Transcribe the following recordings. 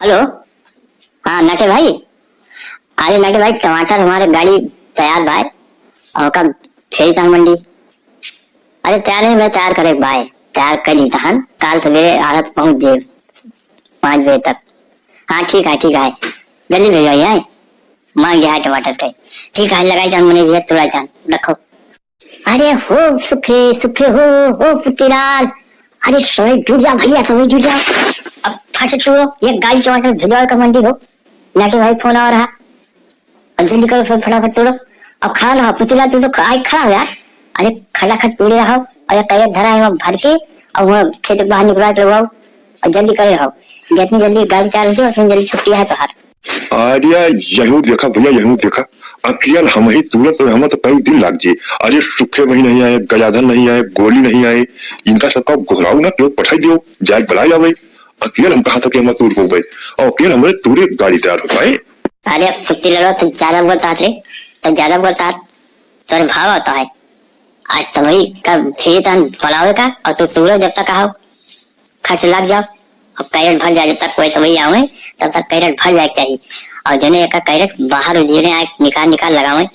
Hello. हाँ नटे भाई। अरे नटे भाई टमाटर हमारे गाड़ी तैयार भाई और कब फेरी तान मंडी। अरे तैयार नहीं भाई, तैयार करे भाई, तैयार कर ली तहन काल सवेरे आड़त पहुंच जाए 5 बजे तक। हाँ ठीक है जल्दी भेजो यहाँ मांग गया है टमाटर के। ठीक है लगाई जान मैंने भी तुड़ा जान रखो। अरे हो सुखे सुखे हो पुतीलाल। अरे सोए जुट जा भैया, सोए जुट जा। अब फट तू ये गाड़ी टमाटर भिजवा का मंडी हो। नाटे भाई फोन आ रहा, अब जल्दी करो फिर फटाफट तोड़ो। अब खड़ा रहा पुतीला, तू तो आज खड़ा हो यार। अरे खड़ा तोड़े रहो और कैरेट धरा है भर के और वो खेत बाहर निकलवा के लगाओ और जल्दी करे रहो। जितनी जल्दी गाड़ी तैयार होती है उतनी जल्दी छुट्टी है तोहार। अरे यहू देखा भैया, यहू देखा अकेल हम ही तुरंत तो हम तो कई दिन लग जाए। अरे सुखे वही नहीं आए, गजाधर नहीं आए, गोली नहीं आए, इनका सबका घुराऊ ना तो पठाई दियो जाए बुलाई जावे। अकेल हम कहा था कि हम तोड़ हो गए और अकेल हमारे तुरे गाड़ी तैयार हो पाए। अरे पुत्ती लड़ो तो ज्यादा बोलता रे, तो ज्यादा बोलता तेरे भाव आता है। आज तो भाई कब फिर फलावे का और तू सूरज जब तक आओ खर्च लग जाओ और कैरेट भर जाए। जब तक कोई तो भैया आवे तब तक कैरेट भर जाए चाहिए और जने एक कैरेट बाहर उजने आए निकाल लगावे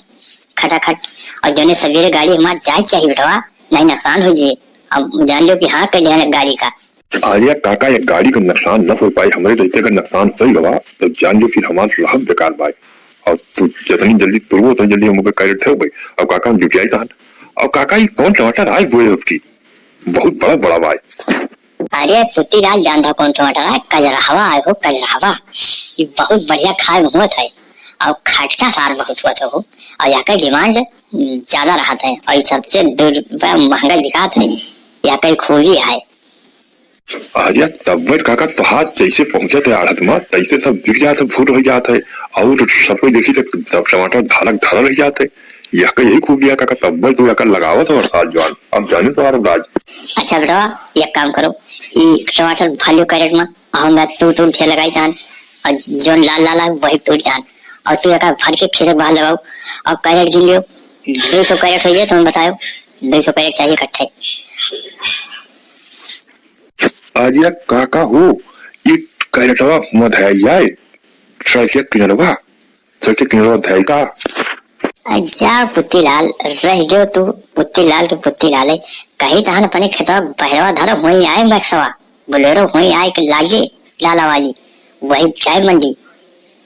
खटाखट और जने सवेरे गाड़ी हमारे जाए चाहिए बेटवा, नहीं नुकसान हो जाए। अब जान लो कि हाँ कर लिया गाड़ी का। अरे काका ये गाड़ी का नुकसान न हो पाए, हमारे रहते का नुकसान सही लगा तो जान लो फिर हमारा लाभ बेकार भाई। और जितनी जल्दी तुरबो उतनी जल्दी हम कैरेट थे भाई। अब काका हम जुटियाई था और काका ये कौन टमाटर आए हुए उसकी बहुत बड़ा बड़ा भाई। अरे पुट्टी लाल जानता कौन टमाटर है, कजरावा है वो कजरावा। ये बहुत बढ़िया खाए में हुआ था और खट्टा सार बहुत हुआ था वो और यहाँ का डिमांड ज्यादा रहा था और सबसे 2 रुपया महंगा बिका था। यहाँ का खूबी है। अरे तब काका तो हाथ जैसे पहुंचे थे आड़त में तैसे सब बिक जाते, फूट हो जाते और सबको देखी तो टमाटर धारक धारा रह जाते। यह का यही खूबी है काका, तब तो यह लगावा था और साथ जवान अब जाने तो राज। अच्छा बेटा एक काम करो, ये टमाटर भालियो कैरेट में हम तू थे लगाई जान और जो लाल लाल है वही तोड़ जान और तू एक भर के खेत बाहर लगाओ और कैरेट गिन लियो। 200 कैरेट हो जाए तुम्हें बताओ, 200 कैरेट चाहिए इकट्ठे। अरे काका हो ये कैरेटवा मत है यार सड़के किनारे धैका। अच्छा पुत्ती लाल रह गयो तू, पुत्ती लाल के पुत्ती लाले कहीं तहन अपने खेतवा बहरवा धरो वही आए मैक्सवा बोलेरो वही आए के लागे लाला वाली वही चाय मंडी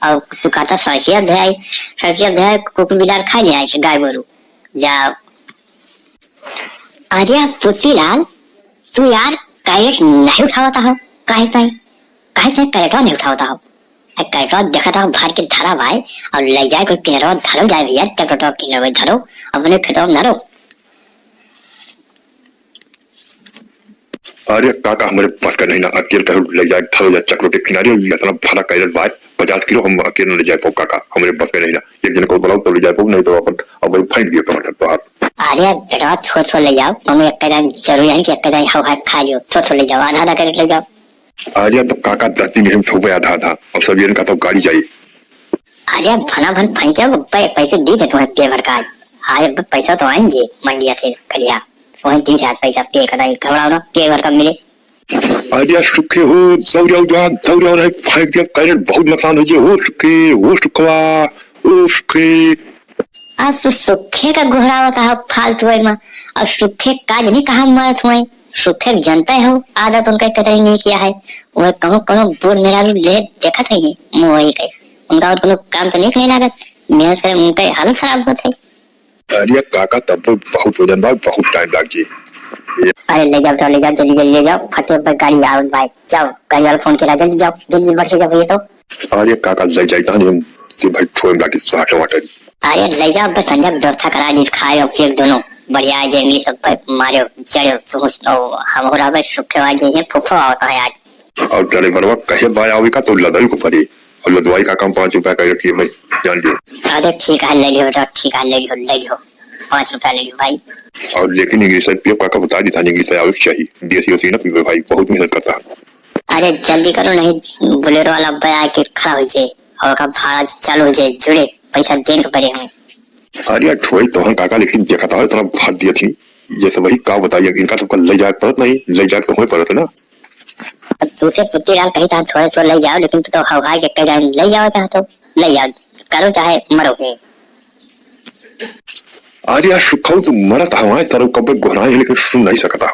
और सुखाता सड़के अध्याय कुकुर बिलार खा लिया है गाय गोरू जाओ। अरे पुत्ती लाल तू यार कैरेट नहीं उठाता हो काहे कैरेटवा नहीं उठाता हो। कैरेटवा देखा था भर के धरा भाई और ले जाए कोई किनारा धरो जाए भैया टकटवा किनारा धरो अपने खेतवा में धरो। अरे काका हमारे पास का नहीं ना अकेले ले जाए धरो जाए चक्रों के किनारे इतना भरा कैरेट भाई 50 किलो हम अकेले ले जाए पाओ काका, हमारे पास में नहीं ना। एक दिन को बुलाओ तो ले जाए पाओ नहीं तो अपन अब वही फेंक दियो टमाटर तो हाथ। अरे बेटा थोड़ा ले जाओ तुम एक कदम जरूरी है कि एक कदम हवा खा लियो, थोड़ा ले जाओ आधा कैरेट ले जाओ। अरे तो काका 10 दिन हम ठोक आधा था और सब ये का तो गाड़ी चाहिए। अरे भना भन फेंके पैसे दी थे तुम्हें पे भर का अरे पैसा तो आएंगे मंडिया से कलिया वही 30,000 पैसा पे कदाई घबराओ ना पे भर का मिले। अरे सुखे हो दौड़ाओ नहीं फेंक दिया कैरेट बहुत नुकसान हो जाए। हो सुखवा ओ सुखे अब सुखे का घुरा होता है फालतू में और सुखे काज नहीं कहा मरत हुए सुखे जनता हो आदत उनका कतई नहीं किया है। वह कहो बोर मेरा ले देखा था ये मुँह वही कही उनका और काम तो नहीं लागत मेहनत करे उनका हालत खराब होता है। अरे काका तब तो बहुत वजन भाई बहुत टाइम लग जाए। अरे ले जाओ जल्दी ले जाओ फटे पर गाड़ी आओ भाई जाओ गाड़ी वाला फोन किया जल्दी जाओ जल्दी बढ़ के जाओ ये तो। अरे काका ले जाए हम से भाई थोड़े लाके 60 टमाटर। अरे ले जाओ बस संजय व्यवस्था करा दी खाए और फिर दोनों बढ़िया आज इंग्लिश सब मारे चढ़ो सोचो हम हो रहा है सुखे वाले ये फुफा होता है आज। और ड्राइवर कहे भाई आवे का तो लदाई को पड़े और लदवाई का काम 5 रुपया का कि मैं जान लियो। अरे ठीक है ले लियो ठीक है ले लियो 5 रुपया ले लियो भाई। और लेकिन इंग्लिश पीओ काका बता दी था इंग्लिश आवे चाहिए देसी वसी ना पीओ भाई बहुत मेहनत करता है। अरे जल्दी करो नहीं बोलेरो वाला भैया के खड़ा हो जाए और का भाड़ा चालू हो जाए जुड़े पैसा देने को पड़े हमें। अरे ठोई तो हम काका लेकिन देखा था इतना भाग दिया थी जैसे वही का बताइए इनका तो ले जाए पड़त नहीं ले जाए तो हमें पड़त है ना। अब दूसरे पुत्री राम कहीं था थोड़े थोड़े ले जाओ, लेकिन तो हवा के कई जान ले जाओ, चाहे तो ले जाओ, करो चाहे मरोगे। अरे यार सुखाऊ तो मरत हवाएं तरह कब घुराए लेकिन सुन नहीं सकता।